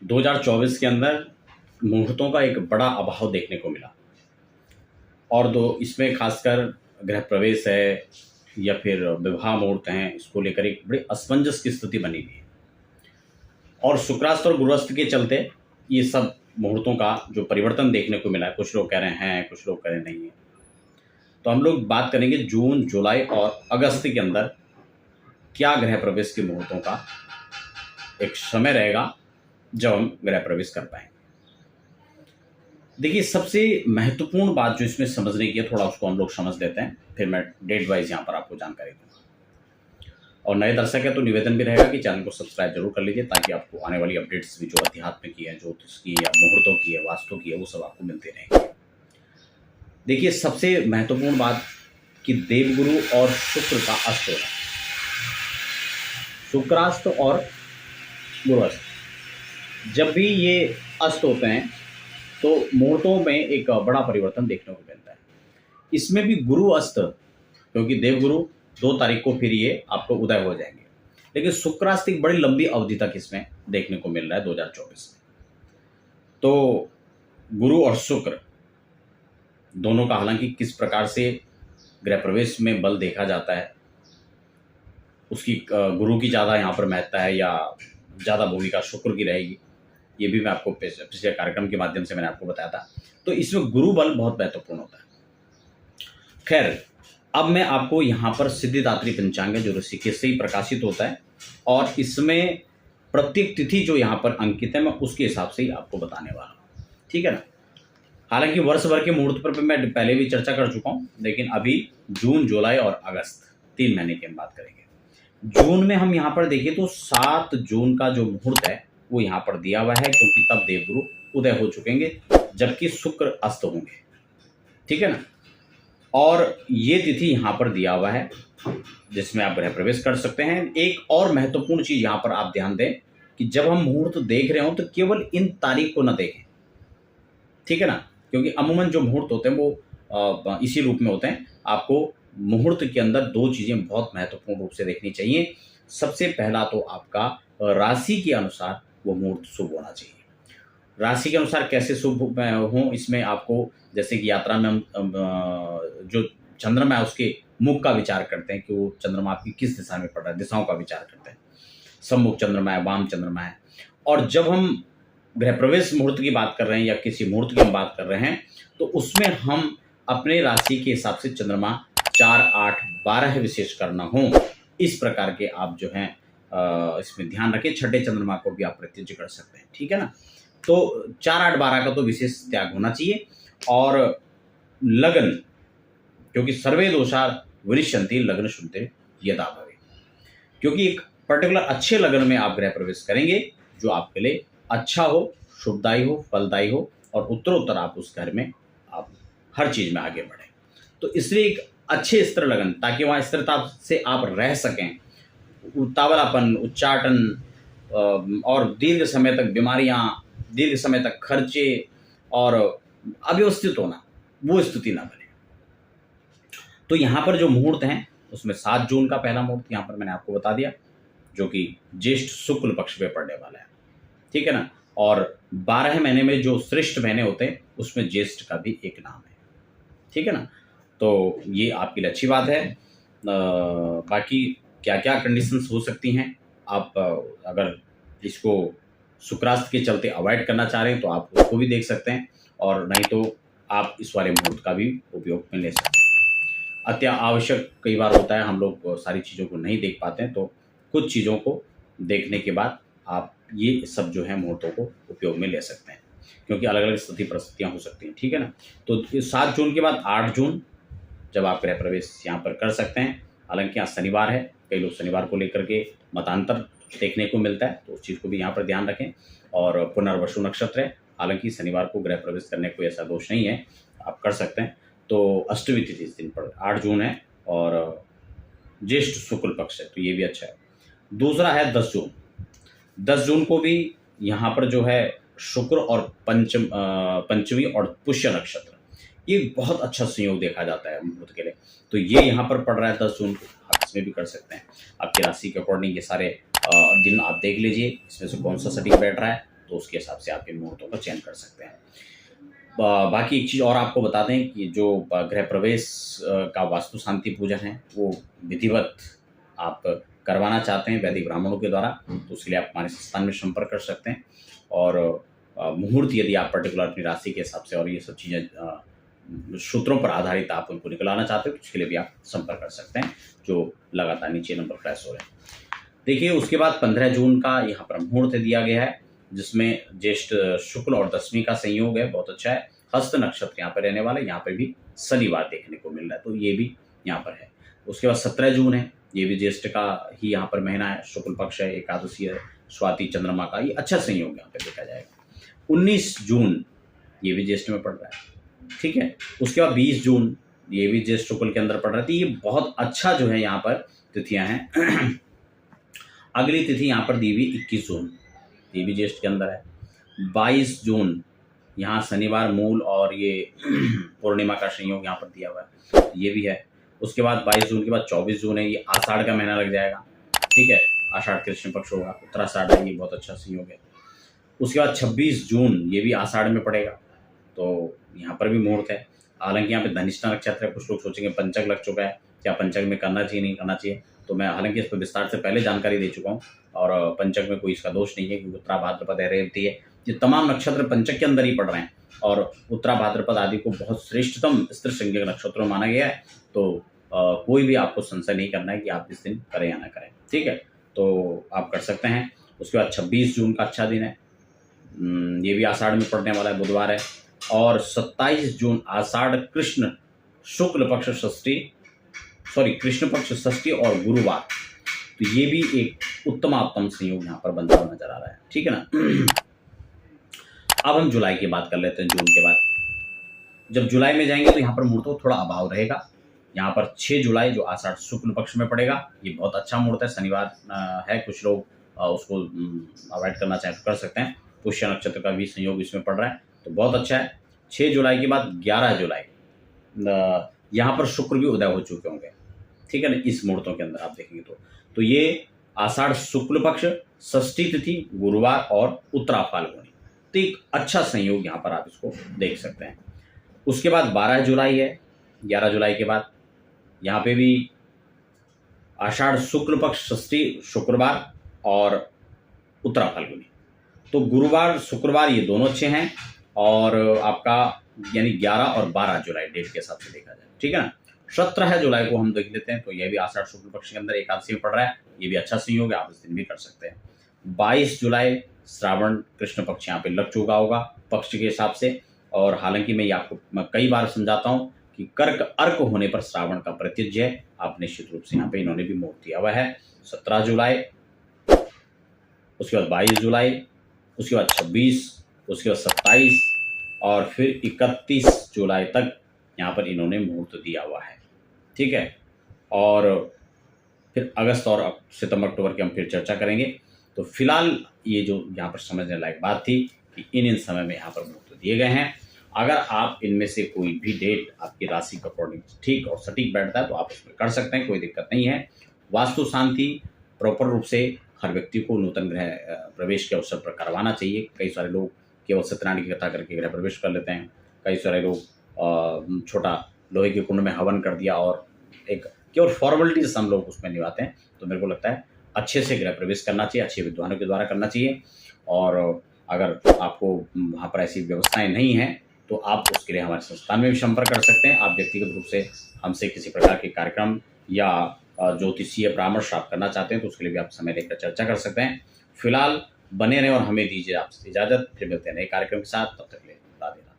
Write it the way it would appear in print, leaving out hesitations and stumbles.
2024 के अंदर मुहूर्तों का एक बड़ा अभाव देखने को मिला और इसमें खासकर गृह प्रवेश है या फिर विवाह मुहूर्त हैं, इसको लेकर एक बड़ी असमंजस की स्थिति बनी हुई है और शुक्रास्त और गुरुस्त के चलते ये सब मुहूर्तों का जो परिवर्तन देखने को मिला है, कुछ लोग कह रहे हैं, कुछ लोग कह रहे नहीं है। तो हम लोग बात करेंगे जून, जुलाई और अगस्त के अंदर क्या गृह प्रवेश के मुहूर्तों का एक समय रहेगा जब हम गृह प्रवेश कर पाएंगे। देखिए, सबसे महत्वपूर्ण बात जो इसमें समझने की है, थोड़ा उसको हम लोग समझ लेते हैं, फिर मैं डेट वाइज यहाँ पर आपको जानकारी दूंगा। और नए दर्शक है तो निवेदन भी रहेगा कि चैनल को सब्सक्राइब जरूर कर लीजिए ताकि आपको आने वाली अपडेट्स भी जो अध्यात्म की है, ज्योतिष की या मुहूर्तों की है, वास्तु की है, वो सब आपको मिलते रहेंगे। देखिए, सबसे महत्वपूर्ण बात कि देवगुरु और शुक्र का अस्त होना, शुक्रास्त और गुरुअस्त, जब भी ये अस्त होते हैं तो मुहूर्तों में एक बड़ा परिवर्तन देखने को मिलता है। इसमें भी गुरु अस्त, क्योंकि देवगुरु 2 तारीख को फिर ये आपको उदय हो जाएंगे, लेकिन शुक्रास्त एक बड़ी लंबी अवधि तक इसमें देखने को मिल रहा है 2024 में। तो गुरु और शुक्र दोनों का हालांकि किस प्रकार से गृह प्रवेश में बल देखा जाता है, उसकी गुरु की ज़्यादा यहाँ पर महत्ता है या ज़्यादा भूमिका शुक्र की रहेगी, ये भी मैं आपको पिछले कार्यक्रम के माध्यम से मैंने आपको बताया था। तो इसमें गुरु बल बहुत महत्वपूर्ण होता है। खैर, अब मैं आपको यहाँ पर सिद्धिदात्री पंचांग जो ऋषिकेश से ही प्रकाशित होता है और इसमें प्रत्येक तिथि जो यहाँ पर अंकित है मैं उसके हिसाब से ही आपको बताने वाला हूँ, ठीक है ना। हालांकि वर्ष भर के मुहूर्त पर मैं पहले भी चर्चा कर चुका हूँ, लेकिन अभी जून, जुलाई और अगस्त 3 महीने की हम बात करेंगे। जून में हम यहाँ पर देखें तो 7 जून का जो मुहूर्त है वो यहाँ पर दिया हुआ है, क्योंकि तब देवगुरु उदय हो चुकेंगे जबकि शुक्र अस्त होंगे, ठीक है ना। और ये तिथि यहाँ पर दिया हुआ है जिसमें आप गृह प्रवेश कर सकते हैं। एक और महत्वपूर्ण चीज यहाँ पर आप ध्यान दें कि जब हम मुहूर्त देख रहे हो तो केवल इन तारीख को ना देखें, ठीक है ना, क्योंकि अमूमन जो मुहूर्त होते हैं वो इसी रूप में होते हैं। आपको मुहूर्त के अंदर 2 चीजें बहुत महत्वपूर्ण रूप से देखनी चाहिए। सबसे पहला तो आपका राशि के अनुसार वो मुहूर्त शुभ होना चाहिए। राशि के अनुसार कैसे शुभ हो, इसमें आपको जैसे कि यात्रा में हम जो चंद्रमा है उसके मुख का विचार करते हैं कि वो चंद्रमा आपकी किस दिशा में पड़ रहा है, दिशाओं का विचार करते हैं। सम्मुख चंद्रमा है, वाम चंद्रमा है। और जब हम गृह प्रवेश मुहूर्त की बात कर रहे हैं या किसी मुहूर्त की हम बात कर रहे हैं तो उसमें हम अपने राशि के हिसाब से चंद्रमा 4, 8, 12 विशेष करना हो, इस प्रकार के आप जो हैं इसमें ध्यान रखें। छठे चंद्रमा को भी आप प्रत्यक्ष कर सकते हैं, ठीक है ना। तो 4, 8, 12 का तो विशेष त्याग होना चाहिए। और लगन, क्योंकि सर्वे दोषा विनिश्यन्ति लग्न शुद्धि यदा भवे, क्योंकि एक पर्टिकुलर अच्छे लगन में आप गृह प्रवेश करेंगे जो आपके लिए अच्छा हो, शुभदायी हो, फलदायी हो और उत्तरोत्तर आप उस घर में आप हर चीज में आगे बढ़े। तो इसलिए एक अच्छे स्थिर लगन, ताकि वहाँ स्थिरता से आप रह सकें। उतावलापन, उच्चाटन और दीर्घ समय तक बीमारियां, दीर्घ समय तक खर्चे और अव्यवस्थित होना, वो स्थिति ना बने। तो यहाँ पर जो मुहूर्त हैं उसमें 7 जून का पहला मुहूर्त यहाँ पर मैंने आपको बता दिया, जो कि ज्येष्ठ शुक्ल पक्ष में पड़ने वाला है, ठीक है ना। और 12 महीने में जो श्रेष्ठ महीने होते हैं उसमें ज्येष्ठ का भी एक नाम है, ठीक है ना। तो ये आपके लिए अच्छी बात है। बाकी क्या क्या कंडीशंस हो सकती हैं, आप अगर इसको शुक्रास्त के चलते अवॉइड करना चाह रहे हैं तो आप उसको भी देख सकते हैं, और नहीं तो आप इस वाले मुहूर्त का भी उपयोग में ले सकते हैं। अति आवश्यक कई बार होता है, हम लोग सारी चीज़ों को नहीं देख पाते हैं, तो कुछ चीज़ों को देखने के बाद आप ये सब जो है मुहूर्तों को उपयोग में ले सकते हैं, क्योंकि अलग अलग स्थिति परिस्थितियाँ हो सकती हैं, ठीक है ना। तो 7 जून के बाद 8 जून जब आप गृह प्रवेश यहाँ पर कर सकते हैं। हालांकि आज शनिवार है, कई लोग शनिवार को लेकर के मतांतर देखने को मिलता है, तो उस चीज़ को भी यहाँ पर ध्यान रखें। और पुनर्वसु नक्षत्र है, हालांकि शनिवार को गृह प्रवेश करने कोई ऐसा दोष नहीं है, आप कर सकते हैं। तो अष्टमी तिथि इस दिन पर 8 जून है और ज्येष्ठ शुक्ल पक्ष है, तो ये भी अच्छा है। दूसरा है 10 जून। 10 जून को भी यहाँ पर जो है शुक्र और पंचमी और पुष्य नक्षत्र, ये बहुत अच्छा संयोग देखा जाता है मुहूर्त के लिए। तो ये यहाँ पर पड़ रहा है 10 जून को, आप इसमें भी कर सकते हैं। आपकी राशि के अकॉर्डिंग ये सारे दिन आप देख लीजिए इसमें से कौन सा सटीक बैठ रहा है, तो उसके हिसाब से आप इन मुहूर्तों का चयन कर सकते हैं। बाकी एक चीज़ और आपको बता दें कि जो गृह प्रवेश का वास्तु शांति पूजन है वो विधिवत आप करवाना चाहते हैं वैदिक ब्राह्मणों के द्वारा, तो उसके लिए आप हमारे संस्थान में संपर्क कर सकते हैं। और मुहूर्त यदि आप पर्टिकुलर अपनी राशि के हिसाब से और ये सब चीज़ें सूत्रों पर आधारित आप उनको निकलाना चाहते हो तो उसके लिए भी आप संपर्क कर सकते हैं, जो लगातार नीचे नंबर फ्लैश हो रहे हैं। देखिए उसके बाद 15 जून का यहाँ पर मुहूर्त दिया गया है, जिसमें ज्येष्ठ शुक्ल और दशमी का संयोग है, बहुत अच्छा है। हस्त नक्षत्र यहाँ पर रहने वाले, यहाँ पर भी शनिवार देखने को मिल रहा है, तो ये भी यहाँ पर है। उसके बाद 17 जून है, ये भी ज्येष्ठ का ही यहाँ पर महीना है, शुक्ल पक्ष है, एकादशी है, स्वाति चंद्रमा का, ये अच्छा संयोग यहाँ पे देखा जाएगा। 19 जून ये भी ज्येष्ठ में पड़ रहा है, ठीक है। उसके बाद 20 जून ये भी ज्येष्ठ शुक्ल के अंदर पड़ रहा है, तो ये बहुत अच्छा जो है यहाँ पर तिथियां हैं। अगली तिथि यहाँ पर दी हुई 21 जून, ये भी ज्येष्ठ के अंदर है। 22 जून यहाँ शनिवार मूल और ये पूर्णिमा का संयोग यहाँ पर दिया हुआ है, ये भी है। उसके बाद 22 जून के बाद 24 जून है, ये आषाढ़ का महीना लग जाएगा, ठीक है। आषाढ़ कृष्ण पक्ष होगा, उत्तराषाढ़ है, ये बहुत अच्छा संयोग है। उसके बाद 26 जून ये भी आषाढ़ में पड़ेगा, तो यहाँ पर भी मुहूर्त है। हालांकि यहाँ पे धनिष्ठा नक्षत्र है, कुछ लोग सोचेंगे पंचक लग चुका है, क्या पंचक में करना चाहिए नहीं करना चाहिए, तो मैं हालांकि इस पर विस्तार से पहले जानकारी दे चुका हूँ। और पंचक में कोई इसका दोष नहीं है, क्योंकि उत्तरा भाद्रपद है, रेवती है, ये तमाम नक्षत्र पंचक के अंदर ही पड़ रहे हैं और उत्तरा भाद्रपद आदि को बहुत श्रेष्ठतम स्त्री संज्ञक नक्षत्रों माना गया है। तो कोई भी आपको संशय नहीं करना है कि आप इस दिन करें या ना करें, ठीक है, तो आप कर सकते हैं। उसके बाद 26 जून का अच्छा दिन है, ये भी आषाढ़ में पड़ने वाला है, बुधवार है। और 27 जून आषाढ़ कृष्ण शुक्ल पक्ष कृष्ण पक्ष षष्ठी और गुरुवार, तो ये भी एक उत्तमात्तम संयोग यहाँ पर बनता हुआ नजर आ रहा है, ठीक है ना। अब हम जुलाई की बात कर लेते हैं। जून के बाद जब जुलाई में जाएंगे तो यहाँ पर मुहूर्तों थोड़ा अभाव रहेगा। यहाँ पर 6 जुलाई जो आषाढ़ शुक्ल पक्ष में पड़ेगा, ये बहुत अच्छा मुहूर्त है, शनिवार है, कुछ लोग उसको अवॉइड करना चाहें तो कर सकते हैं। पुष्य नक्षत्र का भी संयोग इसमें पड़ रहा है, तो बहुत अच्छा है। 6 जुलाई के बाद 11 जुलाई यहाँ पर शुक्र भी उदय हो चुके होंगे, ठीक है ना, इस मुहूर्तों के अंदर आप देखेंगे तो ये आषाढ़ शुक्ल पक्ष, षष्ठी तिथि, गुरुवार और उत्तरा फाल्गुनी, तो एक अच्छा संयोग यहाँ पर आप इसको देख सकते हैं। उसके बाद 12 जुलाई है, 11 जुलाई के बाद यहाँ पे भी आषाढ़ शुक्ल पक्ष, षष्ठी शुक्रवार और उत्तरा फाल्गुनी, तो गुरुवार शुक्रवार ये दोनों अच्छे हैं। और आपका यानी 11 और 12 जुलाई डेट के हिसाब से देखा जाए, ठीक है ना। 17 जुलाई को हम देख लेते हैं, तो यह भी आषाढ़ शुक्ल पक्ष के अंदर एकादशी में पड़ रहा है, ये भी अच्छा संयोग है, आप इस दिन भी कर सकते हैं। 22 जुलाई श्रावण कृष्ण पक्ष यहाँ पे लग चुका होगा पक्ष के हिसाब से। और हालांकि मैं कई बार समझाता हूँ कि कर्क अर्क होने पर श्रावण का प्रत्यय है, आप निश्चित रूप से यहाँ पे इन्होंने भी मुहूर्त दिया हुआ है। 17 जुलाई, उसके बाद 22 जुलाई, उसके बाद 26, उसके बाद 27 और फिर 31 जुलाई तक यहाँ पर इन्होंने मुहूर्त दिया हुआ है, ठीक है। और फिर अगस्त और सितंबर अक्टूबर की हम फिर चर्चा करेंगे। तो फिलहाल ये जो यहाँ पर समझने लायक बात थी कि इन समय में यहाँ पर मुहूर्त दिए गए हैं। अगर आप इनमें से कोई भी डेट आपकी राशि के अकॉर्डिंग ठीक और सटीक बैठता है तो आप इसमें कर सकते हैं, कोई दिक्कत नहीं है। वास्तु शांति प्रॉपर रूप से हर व्यक्ति को नूतन गृह प्रवेश के अवसर पर करवाना चाहिए। कई सारे लोग केवल सत्यनारायण की कथा करके गृह प्रवेश कर लेते हैं, कई सारे लोग छोटा लोहे के कुंड में हवन कर दिया और एक केवल फॉर्मेलिटीज हम लोग उसमें निभाते हैं। तो मेरे को लगता है अच्छे से गृह प्रवेश करना चाहिए, अच्छे विद्वानों के द्वारा करना चाहिए। और अगर आपको वहाँ पर ऐसी व्यवस्थाएं नहीं हैं तो आप उसके लिए हमारे संस्थान में भी संपर्क कर सकते हैं। आप व्यक्तिगत रूप से हमसे किसी प्रकार के कार्यक्रम या ज्योतिषीय परामर्श आप करना चाहते हैं तो उसके लिए भी आप समय लेकर चर्चा कर सकते हैं। फिलहाल बने रहें और हमें दीजिए आपसे इजाज़त, फिर मिलते हैं नए कार्यक्रम के साथ, तब तक के लिए राधे राधे।